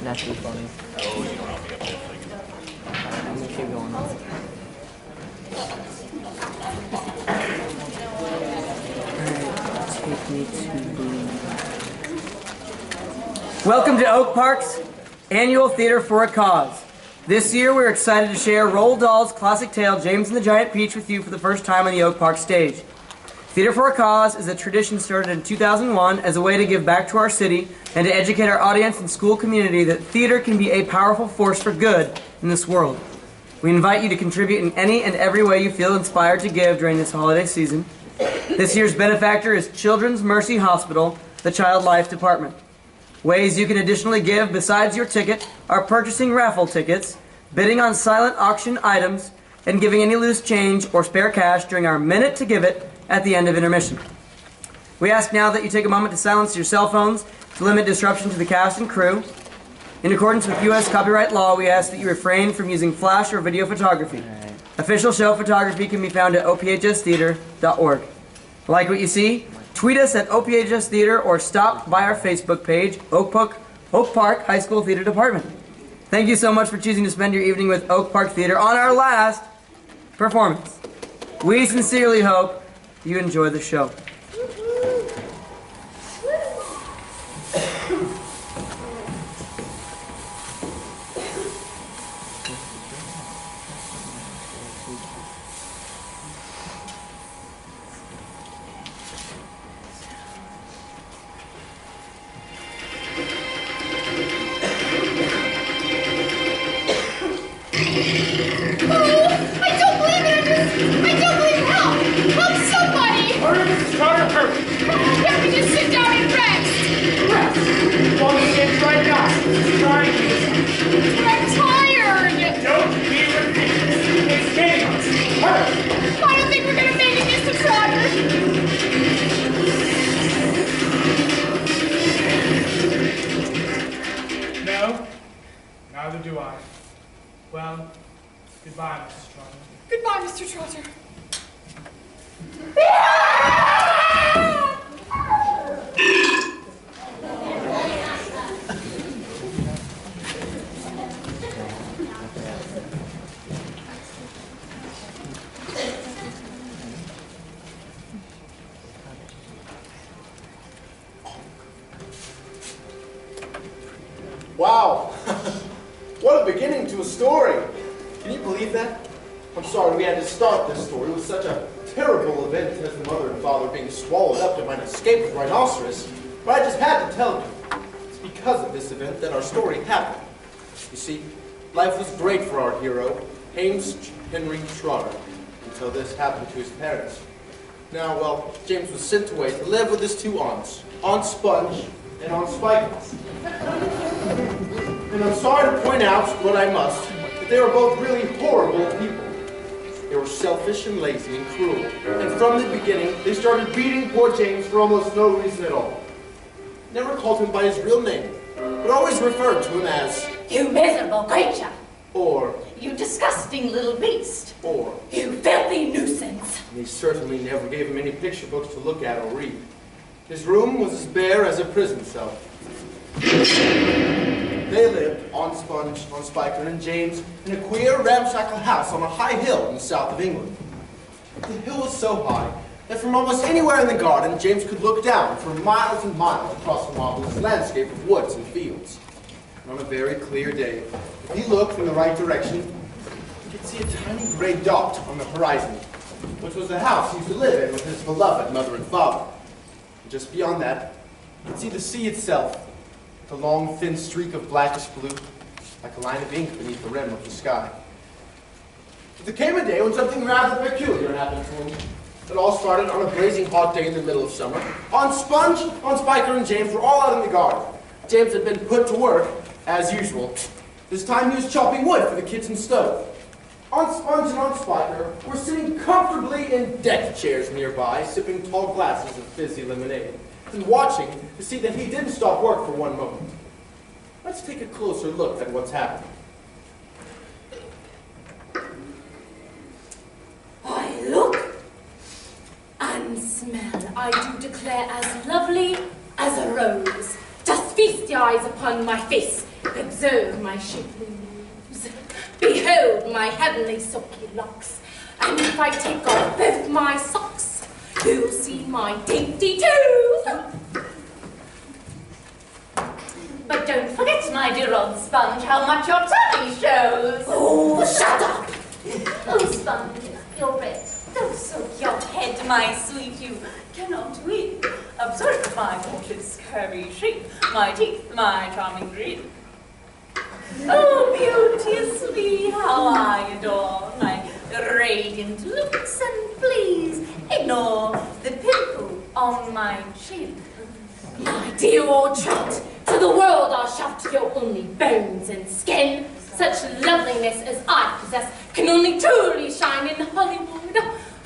That's too funny. Oh, you don't want me up there. I'm gonna keep going. Alright, take me to the... Welcome to Oak Park's annual Theater for a Cause. This year we're excited to share Roald Dahl's classic tale, James and the Giant Peach, with you for the first time on the Oak Park stage. Theater for a Cause is a tradition started in 2001 as a way to give back to our city and to educate our audience and school community that theater can be a powerful force for good in this world. We invite you to contribute in any and every way you feel inspired to give during this holiday season. This year's benefactor is Children's Mercy Hospital, the Child Life Department. Ways you can additionally give besides your ticket are purchasing raffle tickets, bidding on silent auction items, and giving any loose change or spare cash during our Minute to Give It at the end of intermission. We ask now that you take a moment to silence your cell phones to limit disruption to the cast and crew. In accordance with U.S. copyright law, we ask that you refrain from using flash or video photography. Official show photography can be found at ophstheater.org. Like what you see? Tweet us at OPHS Theater or stop by our Facebook page, Oak Park High School Theater Department. Thank you so much for choosing to spend your evening with Oak Park Theater on our last performance. We sincerely hope you enjoy the show. Wow, what a beginning to a story. Can you believe that? I'm sorry we had to start this story with such a terrible event as the mother and father being swallowed up to find escape with rhinoceros, but I just had to tell you. It's because of this event that our story happened. You see, life was great for our hero, James Henry Trotter, until this happened to his parents. Now, well, James was sent away to live with his two aunts, Aunt Sponge and Aunt Spikes. And I'm sorry to point out what I must, that they were both really horrible people. They were selfish and lazy and cruel. And from the beginning, they started beating poor James for almost no reason at all. Never called him by his real name, but always referred to him as, "You miserable creature," or, "You disgusting little beast," or, "You filthy nuisance." And he certainly never gave him any picture books to look at or read. His room was as bare as a prison cell. They lived, Aunt Sponge, Aunt Spiker, and James, in a queer, ramshackle house on a high hill in the south of England. The hill was so high that from almost anywhere in the garden, James could look down for miles and miles across the marvelous landscape of woods and fields. And on a very clear day, if he looked in the right direction, he could see a tiny gray dot on the horizon, which was the house he used to live in with his beloved mother and father. And just beyond that, you could see the sea itself, the long, thin streak of blackish blue, like a line of ink beneath the rim of the sky. But there came a day when something rather peculiar happened to him. It all started on a blazing hot day in the middle of summer. Aunt Sponge, Aunt Spiker, and James were all out in the garden. James had been put to work, as usual. This time he was chopping wood for the kitchen stove. Aunt Sponge and Aunt Spiker were sitting comfortably in deck chairs nearby, sipping tall glasses of fizzy lemonade, and watching to see that he didn't stop work for one moment. Let's take a closer look at what's happening. I look smell, I do declare, as lovely as a rose. Just feast your rise upon my face. Observe my shapely moves. Behold my heavenly silky locks. And if I take off both my socks, you'll see my dainty toes. But don't forget, my dear old Sponge, how much your tummy shows. Oh, shut up! Oh, Sponge, you're red. Don't soak your head, my sweet, you cannot weep. Observe my gorgeous curvy shape, my teeth, my charming grin. Oh, beauteously, how I adore my radiant looks, and please ignore the pimple on my chin. My dear old trout, to the world I'll shout, you're only bones and skin. Such loveliness as I possess can only truly shine in Hollywood.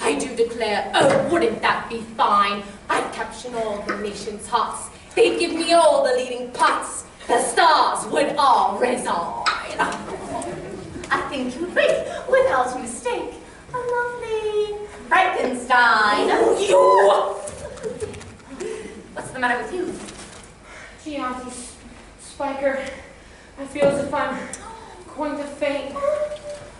I do declare, oh, wouldn't that be fine? I'd caption all the nation's hearts. They'd give me all the leading parts. The stars would all resign. I think you'd make, without mistake, a lovely Frankenstein. Oh, you! What's the matter with you? Gee, Auntie Spiker, I feel as if I'm going to faint.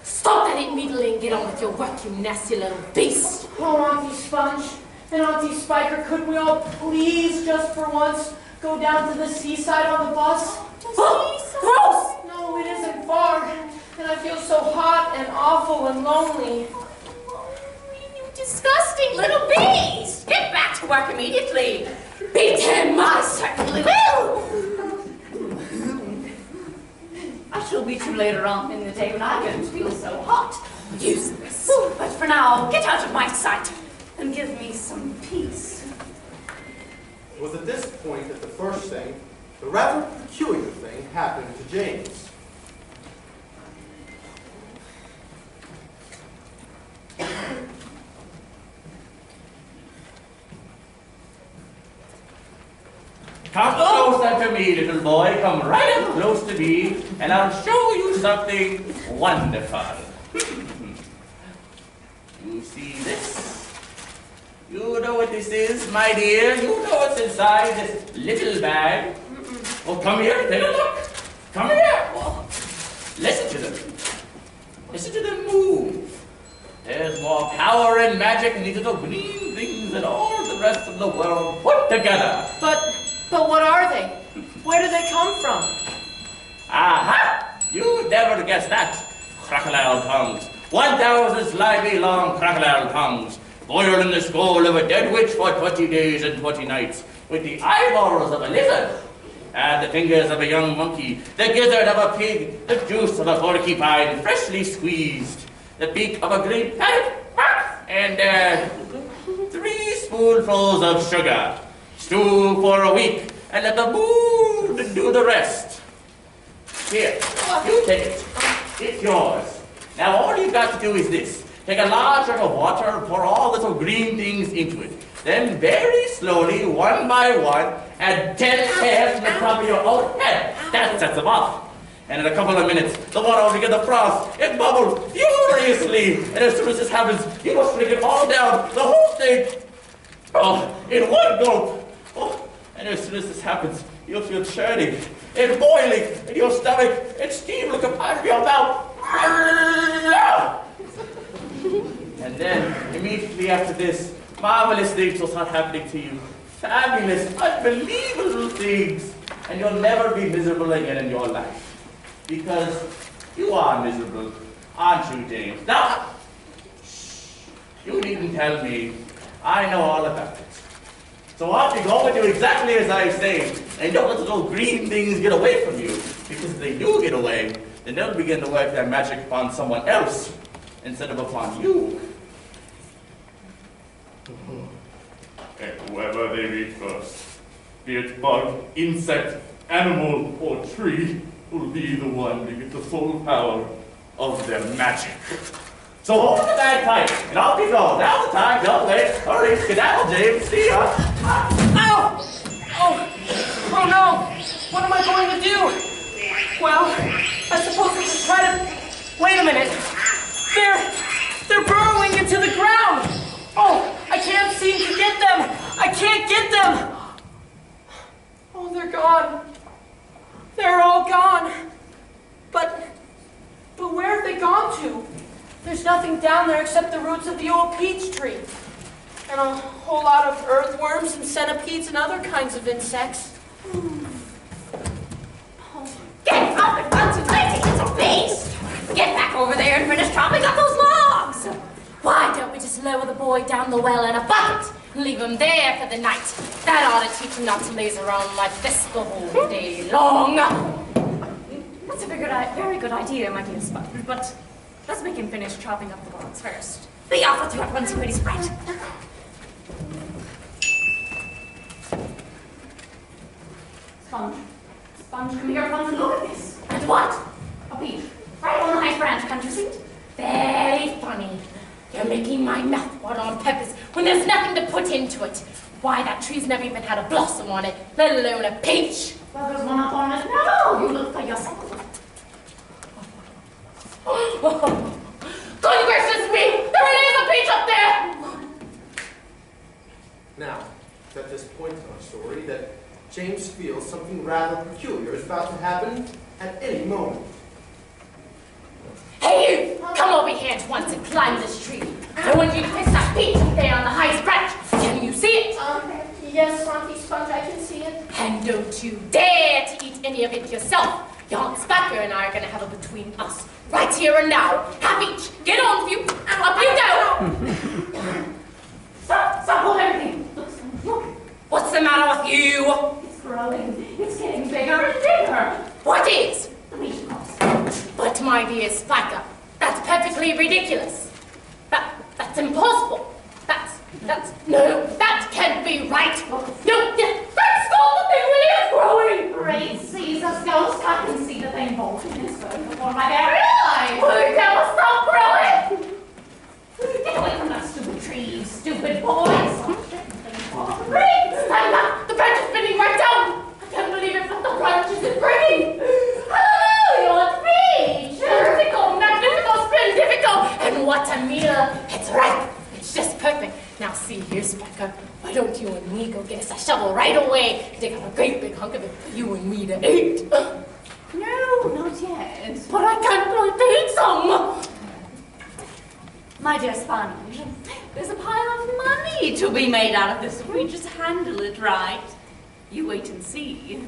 Stop that needling and get on with your work, you nasty little beast. Oh, Auntie Sponge and Auntie Spiker, could we all please, just for once, go down to the seaside on the bus? Gross! No, it isn't far, and I feel so hot and awful and lonely. You disgusting little beast! Get back to work immediately. Beat him, I certainly will. I shall beat you later on in the day when I don't feel so hot. Useless. But for now, get out of my sight and give me some peace. It was at this point that the first thing, the rather peculiar thing, happened to James. Come closer to me, little boy. Come right up close to me, and I'll show you something wonderful. You see this? You know what this is, my dear? You know what's inside this little bag? Oh, come here, take a look. Come here. Oh, listen to them. Listen to them move. There's more power and magic in these little green things than all the rest of the world put together. But what are they? Where do they come from? Aha! You'd never guess that. Crocodile tongues. 1,000 slimy long crocodile tongues. Boiled in the skull of a dead witch for 20 days and 20 nights. With the eyeballs of a lizard. And the fingers of a young monkey. The gizzard of a pig. The juice of a porcupine freshly squeezed. The beak of a great parrot. And 3 spoonfuls of sugar. Stew for a week, and let the moon do the rest. Here, you take it. It's yours. Now all you've got to do is this. Take a large jug of water, pour all little green things into it. Then very slowly, one by one, add 10 hairs from the top of your own head. That sets them off. And in a couple of minutes, the water will get the frost. It bubbles furiously. And as soon as this happens, you must drink it all down, the whole thing. Oh, in one gulp. Oh, and as soon as this happens, you'll feel churning and boiling in your stomach and steam will come out of your mouth. And then, immediately after this, marvelous things will start happening to you. Fabulous, unbelievable things. And you'll never be miserable again in your life. Because you are miserable, aren't you, James? Now, shh, you needn't tell me. I know all about it. So off you go and do exactly as I say. And don't let the little green things get away from you. Because if they do get away, then they'll begin to work their magic upon someone else instead of upon you. And whoever they meet first, be it bug, insect, animal, or tree, will be the one to get the full power of their magic. So hold the bag tight, and off you go. Now's the time, don't wait. Hurry, skedaddle, James. See ya. Ow! Oh no! What am I going to do? Well, I suppose I should try to... Wait a minute. They're burrowing into the ground. Oh, I can't seem to get them. I can't get them. Oh, they're gone. nothing down there except the roots of the old peach tree. And a whole lot of earthworms and centipedes and other kinds of insects. Get up at once and try to get some face! Get back over there and finish chopping up those logs! Why don't we just lower the boy down the well in a bucket and leave him there for the night? That ought to teach him not to laze around like this the whole day long. That's a very good idea, my dear Sponge, but let's make him finish chopping up the logs first. Be off with you at once, pretty sprite. Sponge, come here at once and look at this. And what? A peach, right on the high branch, can't you see it? Very funny. You're making my mouth water on purpose when there's nothing to put into it. Why, that tree's never even had a blossom on it, let alone a peach. Well, there's one up on it now. You look for yourself. Good gracious me! There is a peach up there! Now, it's at this point in our story that James feels something rather peculiar is about to happen at any moment. Hey, you! Come over here at once and climb this tree. I want you to fix that peach up there on the highest branch. Can you see it? Yes, Auntie Sponge, I can see it. And don't you dare to eat any of it yourself. Your Aunt Spacker and I are going to have it between us. Right here and now. Have each. Get on with you. Up you go. Stop holding everything. Look. What's the matter with you? It's growing. It's getting bigger and bigger. What is? The peach cross. But my dear Spiker, that's perfectly ridiculous. That's impossible. No, that can't be right. No, that's not the thing really is growing. Great Caesar's ghost. I can see the thing bolting and spurting before my very eyes. Will you never stop growing? Get away from that stupid tree, you stupid boys. Great! Stand up! The branch is bending right down! I can't believe it, but the branch isn't breaking! Oh, you're peach! Terrifical, magnifical, splendifical! And what a meal! It's ripe! It's just perfect. Now see here, Specker. Why don't you and me go get us a shovel right away and dig up a great big hunk of it for you and me to eat? No, not yet. But I can't wait to eat some! My dear Sponge, there's a pile of money to be made out of this if we just handle it right. You wait and see.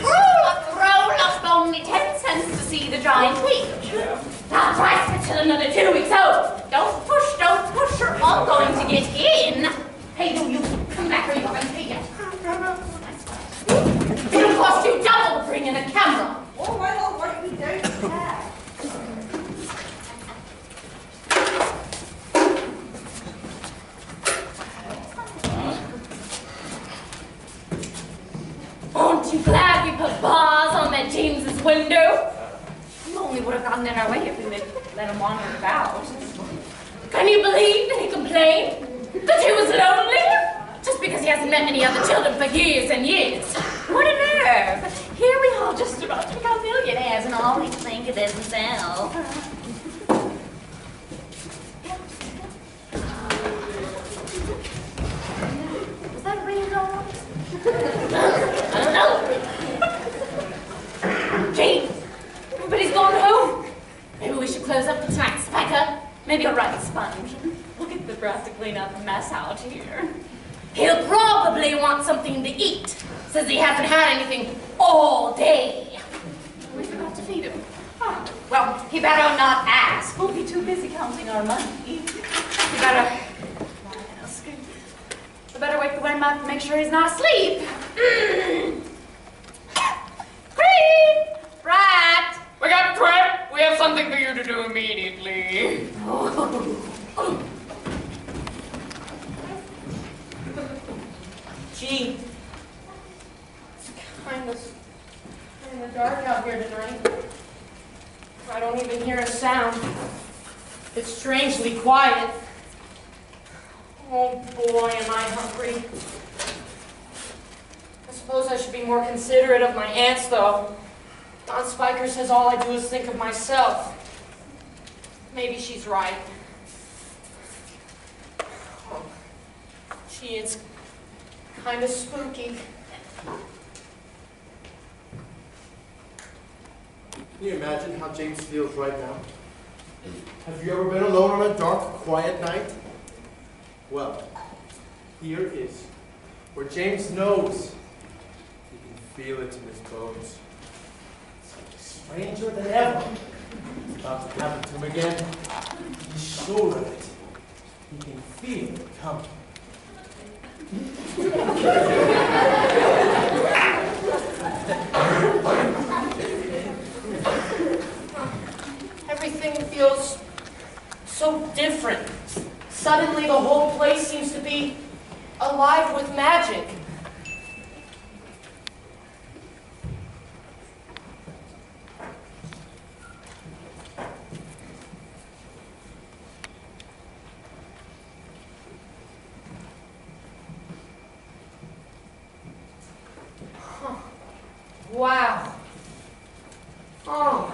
Roll up only 10 cents to see the giant peach. Now price it till another 2 weeks old. Don't push, you're all going to get in. Hey, you come back or you're going to pay it. It'll cost you double to bring in a camera. All right, we don't care. Aren't you glad we put bars on that James's window? You only would have gotten in our way if we let him wander about. Can you believe that he complained? That he was lonely? Just because he hasn't met any other children for years and years. What a nerve! Here we are just about to become millionaires and all we think of themselves. Was that a ring going? I don't know. James, everybody's gone home. Maybe we should close up for tonight, Spiker. Maybe you're right, Sponge. Look at the drastically enough mess out here. He'll probably want something to eat, since he hasn't had anything all day. We forgot to feed him. Oh, well, he better not ask. We'll be too busy counting our money. We better ask. We better wake the worm up and make sure he's not asleep. Creep! Rat! We got Trip. We have something for you to do immediately. Gee, it's kind of dark out here tonight. I don't even hear a sound. It's strangely quiet. Oh boy, am I hungry. I suppose I should be more considerate of my aunts, though. Aunt Spiker says all I do is think of myself. Maybe she's right. Oh, she is kind of spooky. Can you imagine how James feels right now? Have you ever been alone on a dark, quiet night? Well, here it is, where James knows. He can feel it in his bones. It's stranger than ever. It's about to happen to him again. He's sure of it. He can feel it coming. Everything feels so different. Suddenly the whole place seems to be alive with magic. Wow. Oh,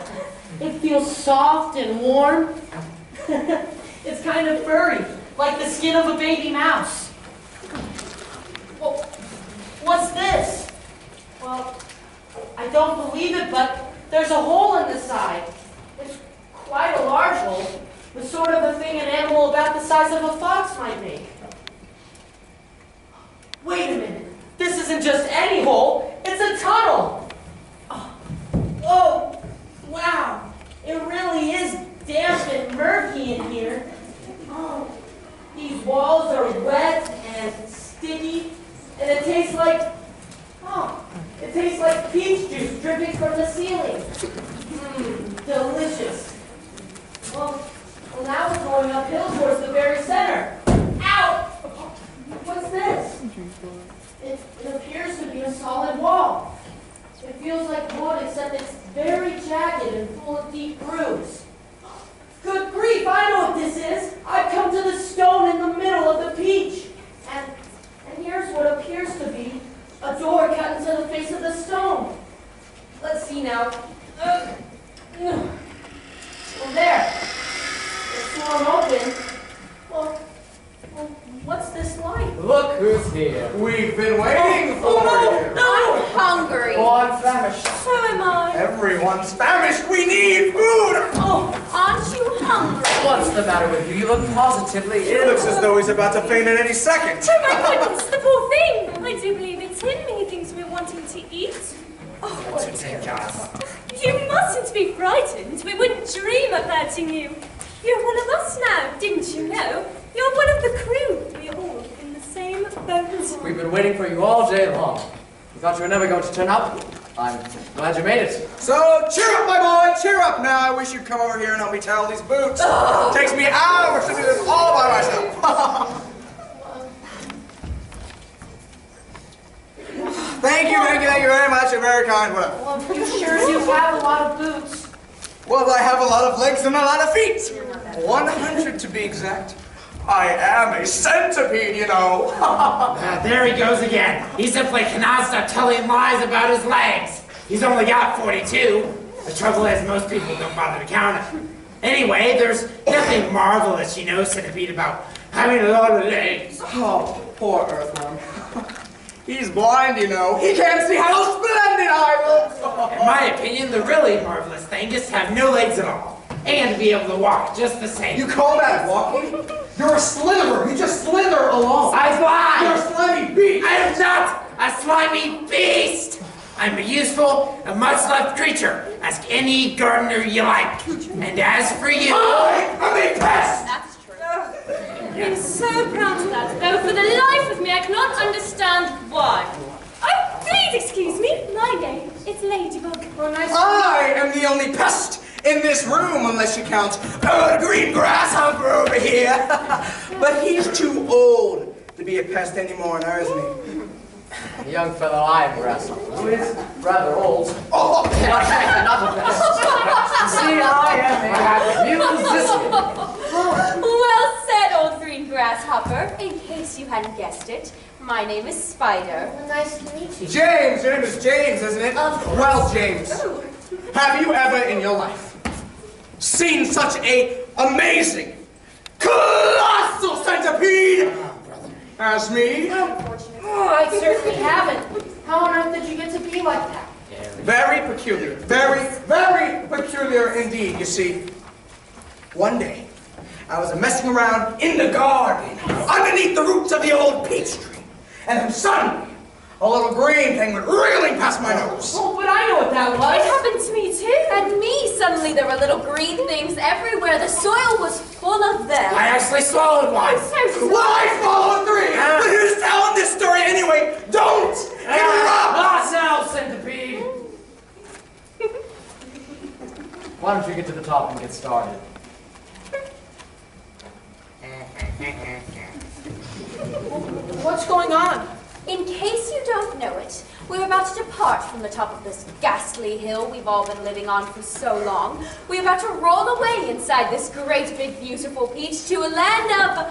it feels soft and warm. It's kind of furry, like the skin of a baby mouse. Well, what's this? Well, I don't believe it, but there's a hole in the side. It's quite a large hole, the sort of a thing an animal about the size of a fox might make. Wait a minute. This isn't just any hole, it's a tunnel. Oh, wow. It really is damp and murky in here. Oh, these walls are wet and sticky, and it tastes like peach juice dripping from the ceiling. Delicious. Well, now we're going uphill towards the very center. Ow! What's this? It appears to be a solid wall. It feels like wood, except it's very jagged and full of deep grooves. Good grief, I know what this is. I've come to the stone in the middle of the peach. And here's what appears to be a door cut into the face of the stone. Let's see now. Well, there. It's torn open. Well, what's this like? Look who's here. We've been waiting for you. I'm hungry. Oh, I'm famished. So am I. Everyone's famished. We need food. Oh, aren't you hungry? What's the matter with you? You look positively ill. He looks as though he's about to faint at any second. Oh my goodness, the poor thing! I do believe it's him he thinks we're wanting to eat. Oh, What's your take, us? you mustn't be frightened. We wouldn't dream of hurting you. You're one of us now, didn't you know? You're one of the crew. We're all in the same boat. We've been waiting for you all day long. We thought you were never going to turn up. I'm glad you made it. So, cheer up, my boy, cheer up now. I wish you'd come over here and help me tie all these boots. It takes me hours to do this all by myself. Thank you very much. You're very kind. Well, you sure do have a lot of boots. Well, I have a lot of legs and a lot of feet. 100 to be exact. I am a centipede, you know. There he goes again. He simply cannot stop telling lies about his legs. He's only got 42. The trouble is most people don't bother to count it. Anyway, there's nothing marvelous, you know, centipede, about having a lot of legs. Oh, poor Earthworm. He's blind, you know. He can't see how splendid I look. In my opinion, the really marvelous thing is to have no legs at all. And to be able to walk just the same. You call that walking? You're a slitherer. You just slither along. I fly! You're a slimy beast. I am not a slimy beast! I'm a useful and much-loved creature. Ask any gardener you like. And as for you... I am a pest! That's true. I'm so proud of that, though for the life of me I cannot understand why. Oh, please excuse me. My name is Ladybug. Oh, nice. I am the only pest in this room, unless you count the green grasshopper over here. But he's too old to be a pest anymore now, isn't he? The young fellow I am Grasshopper, who is rather old. Oh, Not the best. See, I am a musician. Well said, old green grasshopper. In case you hadn't guessed it, my name is Spider. Nice to meet you. James, your name is James, isn't it? Well, James, have you ever in your life seen such a amazing, colossal centipede as me? Oh, I certainly haven't. How on earth did you get to be like that? Very peculiar. Very, very peculiar indeed, you see. One day, I was messing around in the garden, underneath the roots of the old peach tree, and then suddenly, a little green thing went reeling past my nose. Oh, but I know what that It was. happened to me too. And me, suddenly there were little green things everywhere. The soil was full of them. I actually swallowed one. Well, I followed three, but who's telling this story anyway? Don't interrupt! Not now, centipede. Why don't you get to the top and get started? What's going on? In case you don't know it, we're about to depart from the top of this ghastly hill we've all been living on for so long. We're about to roll away inside this great big beautiful peach to a land of...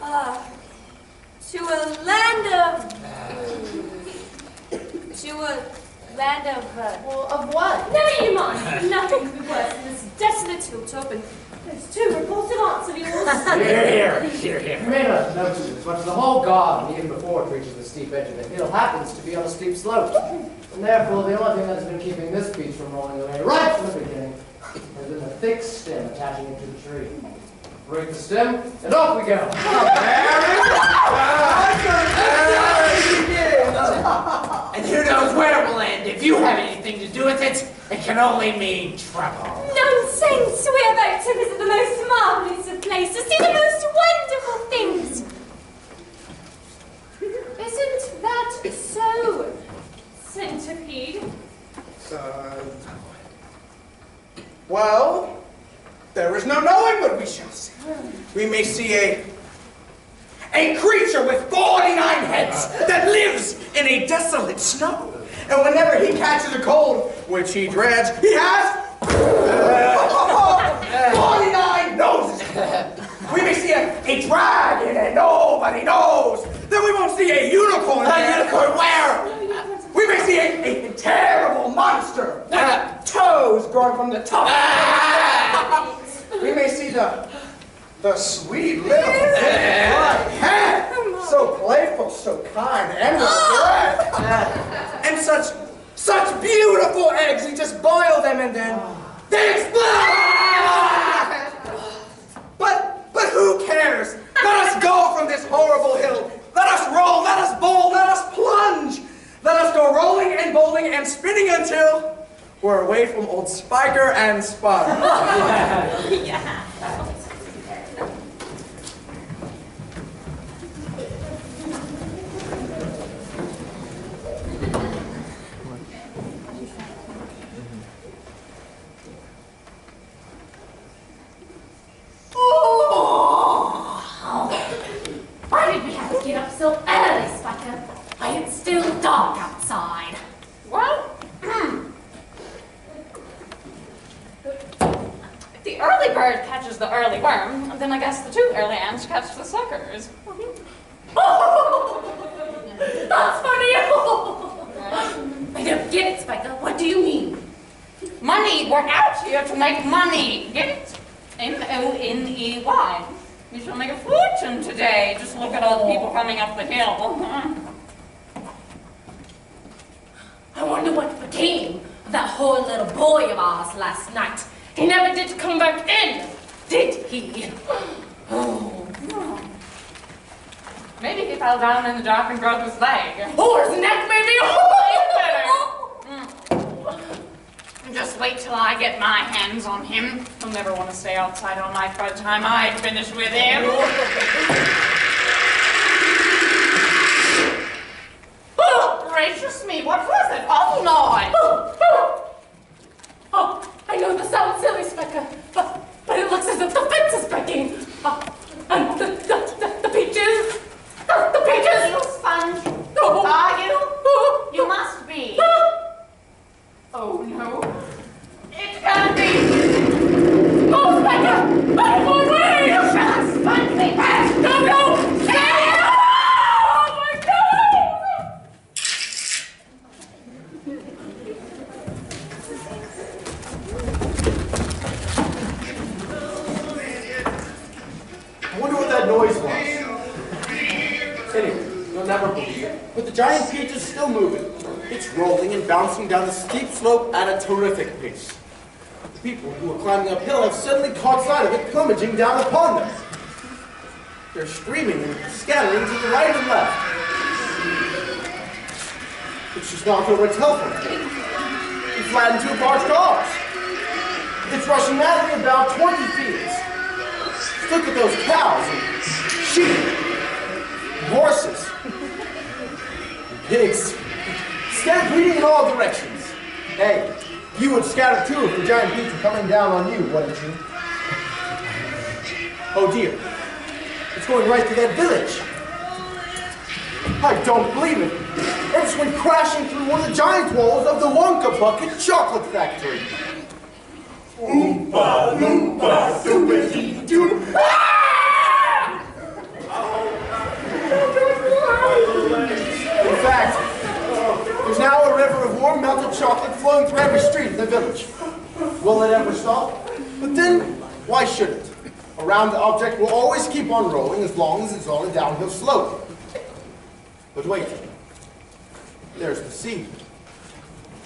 Well, of what? Never you mind. Nothing could be worse than this desolate hilltop and those two repulsive aunts of yours. Here. You may not notice it as much as the whole garden, even before it reaches the steep edge of the hill, happens to be on a steep slope. And therefore, the only thing that has been keeping this peach from rolling away right from the beginning has been the thick stem attaching it to the tree. Break the stem, and off we go. And who knows where we'll end. If you have anything to do with it, it can only mean trouble. Nonsense! We're about to visit the most marvelous of places, see the most wonderful things. Isn't that so, centipede? Well, there is no knowing what we shall see. We may see a creature with 49 heads that lives in a desolate snow. And whenever he catches a cold, which he dreads, he has 49 noses. We may see a dragon and nobody knows. Then we won't see a unicorn. A unicorn where? We may see a terrible monster with toes growing from the top. We may see the sweet little white cat, so playful, so kind, and with breath. And such beautiful eggs. You just boil them and then they explode. But who cares? Let us go from this horrible hill. Let us roll, let us bowl, let us plunge. Let us go rolling and bowling and spinning until we're away from old Spiker and Spud. Yeah. Why did we have to get up so early, Spiker? Why it's still dark outside. Well, if the early bird catches the early worm, then I guess the two early ants catch the suckers. That's funny. I don't get it, Spiker. What do you mean? Money, we're out here to make money. Get it? M-O-N-E-Y. We shall make a fortune today. Just look at all the people coming up the hill. I wonder what became of that poor little boy of ours last night. He never did come back in, did he? Oh. Maybe he fell down in the dark and broke his leg. Or his neck, maybe. Just wait till I get my hands on him. He'll never want to stay outside all night by the time I finish with him. Oh, gracious me, what was that awful noise? Oh, I know this sounds silly, Spiker, but it looks as if the fence is breaking. And the peaches. The peaches. You sponge. Oh, rolling and bouncing down the steep slope at a terrific pace. The people who are climbing uphill have suddenly caught sight of it plummeting down upon them. They're screaming and scattering to the right and left. It's just knocked over a telephone pole. It's flattened two barge cars. It's rushing madly about 20 fields. Look at those cows and sheep, and horses, and pigs, stampeding in all directions. Hey, you would scatter too if the giant peach were coming down on you, wouldn't you? Oh dear, it's going right through that village. I don't believe it. It just went crashing through one of the giant walls of the Wonka Bucket Chocolate Factory. Oompa, loompa, doobity-doo. In fact, there's now a river of warm melted chocolate flowing through every street in the village. Will it ever stop? But then, why should it? A round object will always keep on rolling as long as it's on a downhill slope. But wait, there's the sea.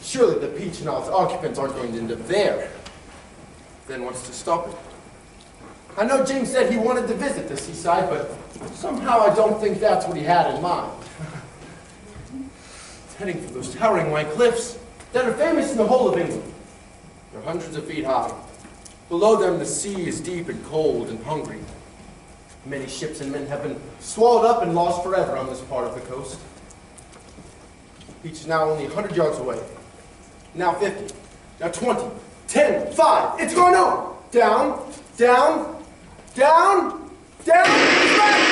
Surely the Peach and all its occupants aren't going to end up there. Then what's to stop it? I know James said he wanted to visit the seaside, but somehow I don't think that's what he had in mind. It's heading for those towering white cliffs that are famous in the whole of England. They're hundreds of feet high. Below them, the sea is deep and cold and hungry. Many ships and men have been swallowed up and lost forever on this part of the coast. The beach is now only 100 yards away. Now 50. Now 20. 10. 5. It's going over. Down. Down. Down. Down. Splash!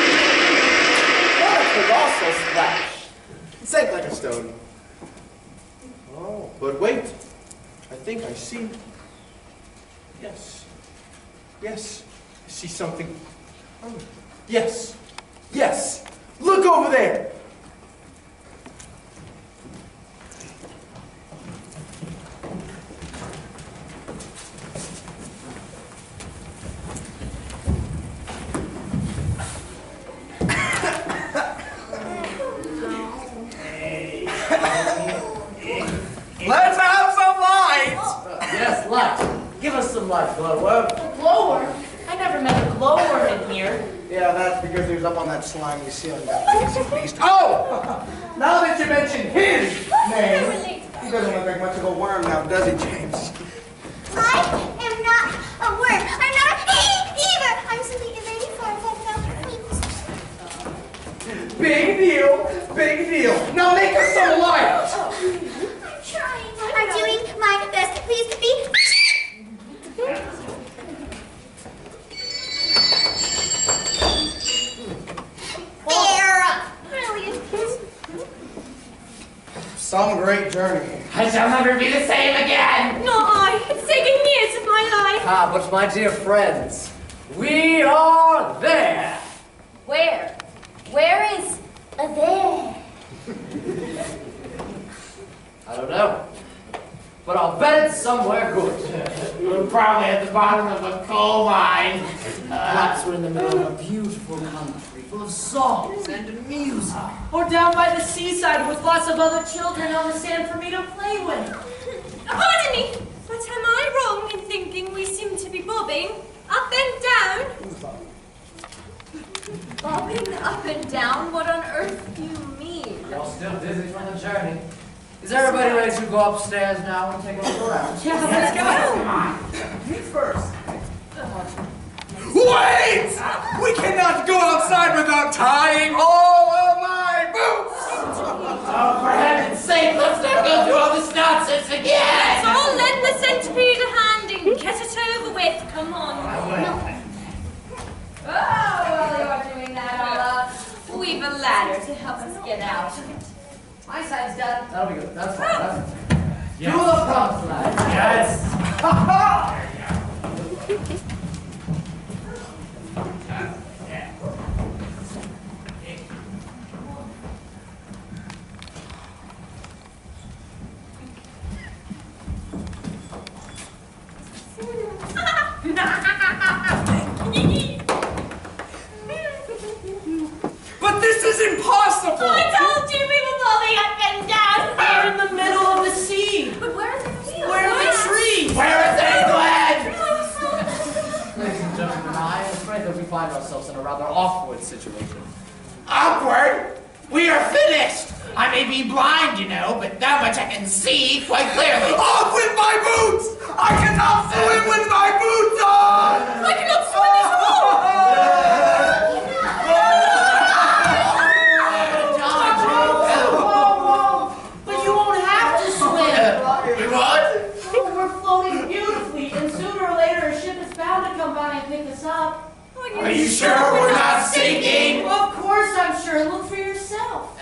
What a colossal splash. It sank like a stone. Oh, but wait. I think I see. Yes. Yes. I see something. Oh, yes. Yes. Look over there. Let's have some light! Yes, light. Give us some light, Glowworm. Glowworm? I never met a glowworm in here. Yeah, that's because he was up on that slimy ceiling. Oh! Now that you mention his name, he doesn't look like much of a worm now, does he, James? I am not a worm. I'm not a either. I'm simply a lady for a Big deal. Big deal. Now make us some light. I'm trying. I'm doing my best. Please be. There. Brilliant. Some great journey. I shall never be the same again. Not I. It's taken years of my life. Ah, but my dear friends, we are there. Where? Where is there? I don't know, but I'll bet it's somewhere good. We're probably at the bottom of a coal mine. Perhaps we're in the middle of a beautiful country full of songs and music. Or down by the seaside with lots of other children on the sand for me to play with. Pardon me, but am I wrong in thinking we seem to be bobbing up and down? Bobbing up and down? What on earth do you mean? Y'all still dizzy from the journey. Is everybody ready to go upstairs now and take a look around? Yeah, let's go. Me first. Wait! We cannot go outside without tying all of my boots! Oh, for heaven's sake, let's not go through all this nonsense again! So I'll lend the centipede a hand and get it over with. Come on. Oh, while you're doing that, I'll weave a ladder to help us get out. My side's done. That'll be good. That's fine. That's fine. Yes. Do the prompts, lads. Yes! But this is impossible! I told you we were bobbing up and down. We're in the middle situation. Awkward? We are finished! I may be blind, you know, but that much I can see quite clearly. Off with my boots! I cannot swim with my boots on! I cannot swim as Whoa, but you won't have to swim. What? Oh, we're floating beautifully, and sooner or later a ship is bound to come by and pick us up. Are you sure we're not sinking? Well, of course I'm sure. Look for yourself.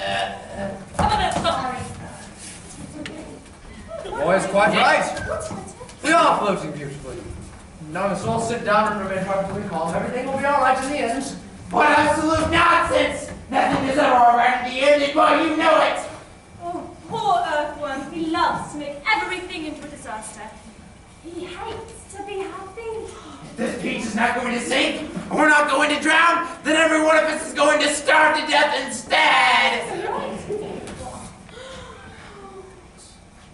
The boy's quite right. We are floating beautifully. Now let's all sit down and remain perfectly calm. Everything will be all right in the end. What absolute nonsense! Nothing is ever all right in the end, and boy, you know it! Oh, poor Earthworm. He loves to make everything into a disaster. He hates to be happy. If this peach is not going to sink, and we're not going to drown, then every one of us is going to starve to death instead!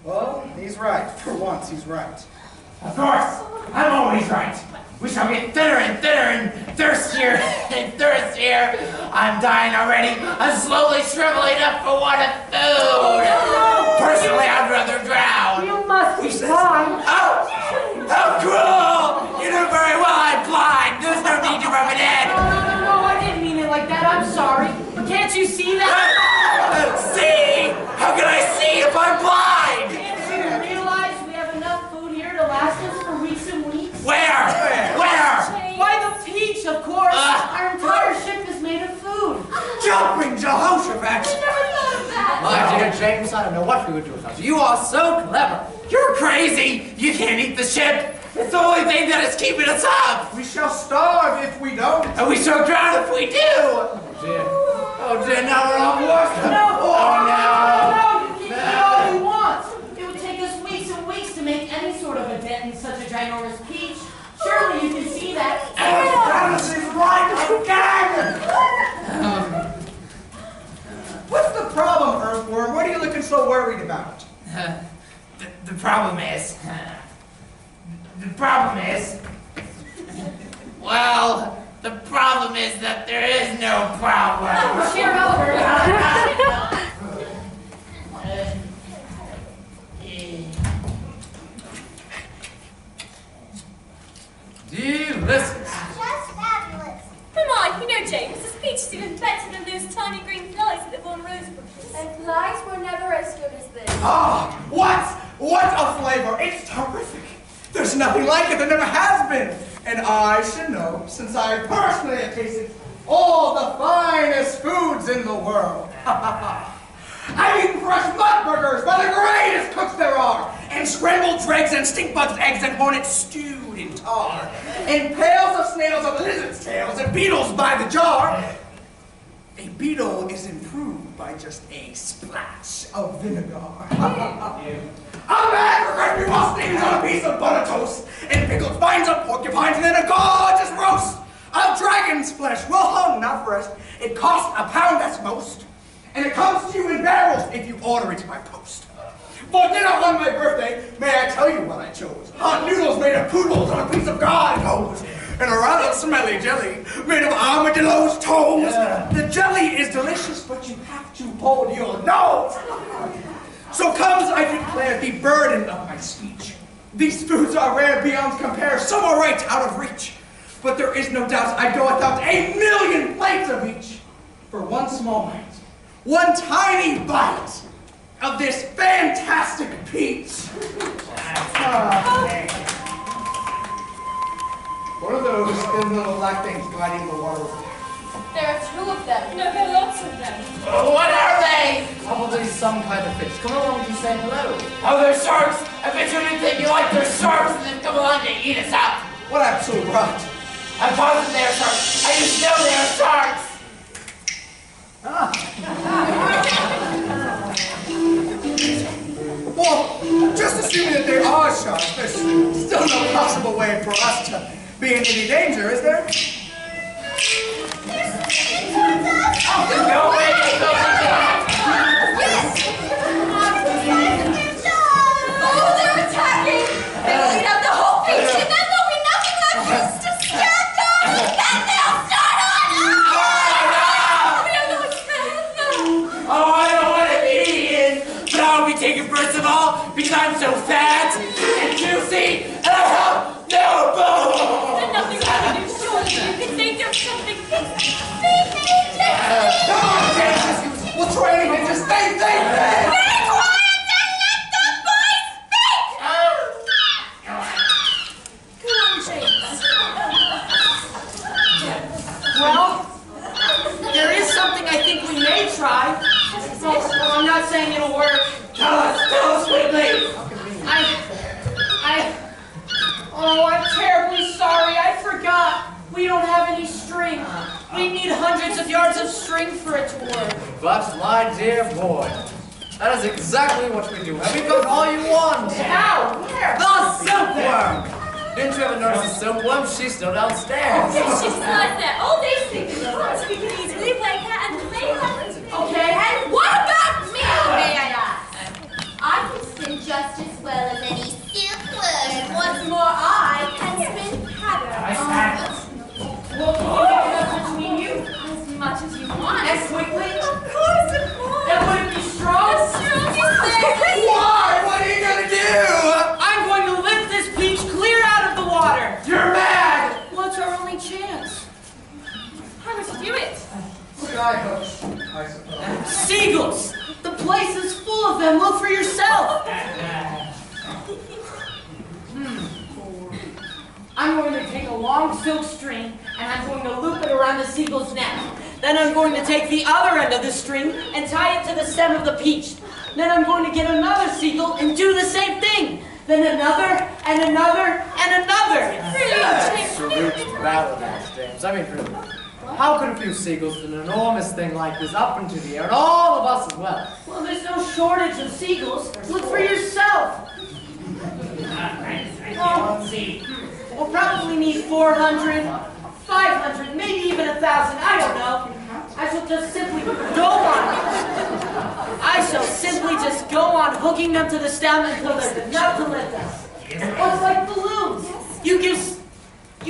Well, he's right. For once, he's right. Of course, I'm always right. We shall get thinner and thinner and thirstier and thirstier. I'm dying already. I'm slowly shriveling up for want of food. Personally, I'd rather drown. You must be blind. Oh, how cruel! You knew very well I'm blind. There's no need to rub it in. No, I didn't mean it like that. I'm sorry. But can't you see that? See? How can I see if I'm blind? Can't you realize we have enough food here to last us for weeks and weeks? Where? Why, the peach, of course. Our entire ship is made of food. Jumping Jehoshaphat! I never thought of that. My dear James, I don't know what we would do without you. You are so clever. You're crazy. You can't eat the ship. It's the only thing that is keeping us up. We shall starve if we don't. And we shall drown if we do. Oh dear, now we're all worse. No, you can eat all you want. It would take us weeks and weeks to make any sort of a dent in such a ginormous peach. Surely you can see that. Is right again! What's the problem, Earthworm? What are you looking so worried about? The problem is... Well, the problem is that there is no problem. Cheer up. Delicious. Just fabulous. Come on, you know, James, this peach is even better than those tiny green flies that live on rose bushes. And flies were never as good as this. Ah, what a flavor! It's terrific. There's nothing like it. There never has been. And I should know, since I personally have tasted all the finest foods in the world. I've eaten fresh mud burgers by the greatest cooks there are, and scrambled dregs and stink bugs, eggs, and hornets stewed in tar, and pails of snails of lizards' tails, and beetles by the jar. A beetle is improved by just a splash of vinegar. A man for crispy mustangs on a piece of butter toast, and pickled spines of porcupines, and then a gorgeous roast of dragon's flesh, well hung, not fresh. It costs £1, that's most, and it comes to you in barrels if you order it by post. For dinner on my birthday, may I tell you what I chose? Hot noodles made of poodles on a piece of garlic hose, and a rather smelly jelly made of armadillo's toes. The jelly is delicious, but you have to hold your nose. So comes, I declare, the burden of my speech. These foods are rare beyond compare, some are right out of reach. But there is no doubt I go without 1,000,000 plates of each. For one small bite, one tiny bite of this fantastic peach. What are those thin little black things gliding in the water over there? There are 2 of them. No, there are lots of them. What are they? Probably some kind of fish. Come along to say hello. Oh, they're sharks. I bet you didn't think you liked their sharks and then come along to eat us up. What absolute rot. I'm positive they are sharks. I just know they are sharks. Well, just assuming that they are sharks, there's still no possible way for us to be in any danger, is there? No way to go Oh, they're attacking! They will eat up the whole beach, and then there'll be nothing left for us to stand on! And they'll start on us! all because I'm so fat and juicy and I have no bones. There's nothing I can do. Surely you can think of something. Come on, James. We'll try anything. Just think. Be quiet and let the boy speak! Go on, James. Well, there is something I think we may try. Well, I'm not saying it'll work. Tell us quickly. Oh, I'm terribly sorry. I forgot. We don't have any string. We need hundreds of yards of string for it to work. But, my dear boy, that is exactly what we do. Have you got all you want? How? Where? The silkworm! Didn't you ever notice the silkworm? She's still downstairs. Yes, she's nice there. All these things are fun, so we can easily play cat and play hide. Okay. And what about me, may I ask? I can spin just as well as any silkworm. And what's more, I can spin pattern. Well, can you make it up between you? As much as you want. And quickly? Of course. And would it be strong? The strongest thing. Why? What are you gonna do? I'm going to lift this peach clear out of the water. You're mad! Well, it's our only chance. How would you do it? Skyhooks, I suppose. Seagulls! The place is full of them. Look for yourself. I'm going to take a long silk string and I'm going to loop it around the seagull's neck. Then I'm going to take the other end of the string and tie it to the stem of the peach. Then I'm going to get another seagull and do the same thing. Then another and another and another. Absolute battle axe, James. I mean, really. How could a few seagulls do an enormous thing like this up into the air, and all of us as well? Well, there's no shortage of seagulls. Look for yourself. We'll probably need 400, 500, maybe even 1,000. I don't know. I shall just simply go on. I shall simply just go on hooking them to the stem until they're enough to lift us. Well, it's like balloons. You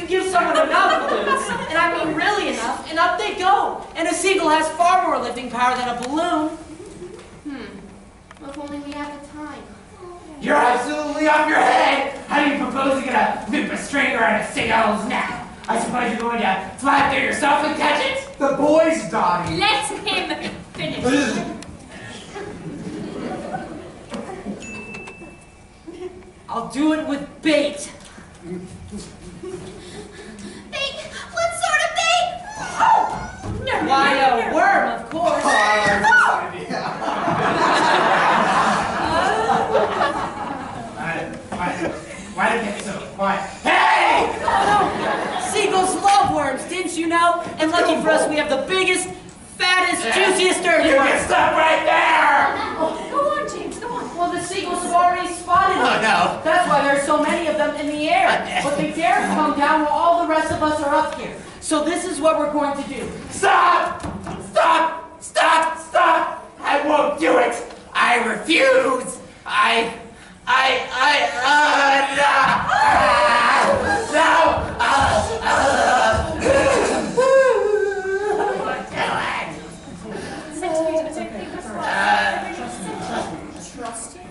give someone enough balloons, and I mean really enough, and up they go. And a seagull has far more lifting power than a balloon. If only we had the time. You're absolutely off your head. How do you propose to get a loop of string around a seagull's neck? I suppose you're going to fly through yourself and catch it? The boy's dying. Let him finish. I'll do it with bait. Bait? What sort of bait? Why, a worm, of course. Why did it get so quiet? Hey! Oh, no. Seagulls love worms, didn't you know? And lucky for us, we have the biggest, fattest, juiciest You earthworm. get stuck right there! Oh, go on, James, go on. Well, the seagulls have already spotted us. Oh, no. That's why there's so many of them in the air. But they dare come down while all the rest of us are up here. So this is what we're going to do. Stop! Stop! Stop! Stop! I won't do it! I refuse! Trust you.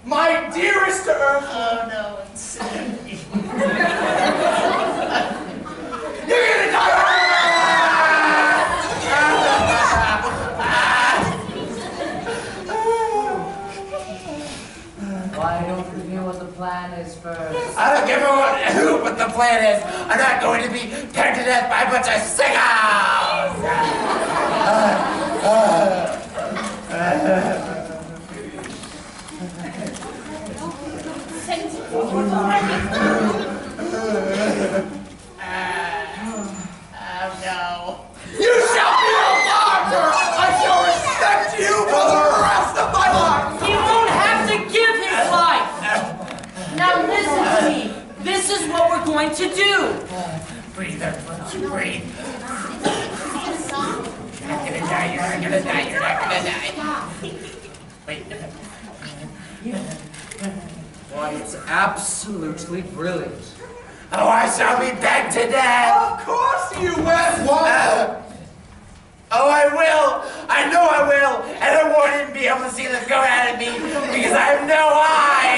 My dearest Earth. Oh no, it's You're gonna die! Why don't we hear what the plan is first? I don't give a what the plan is. I'm not going to be pegged to death by a bunch of sickos! Oh no. You shall be a martyr! I shall respect you for the rest of my life! He won't have to give his life. Now listen to me. This is what we're going to do. Breathe, everyone, breathe. You're not gonna die, you're not gonna die, you're not gonna die. Wait. Why, it's absolutely brilliant. Oh, I shall be pegged to death. Of course you will. Oh, I will. I know I will. And I won't even be able to see them go at me because I have no eyes.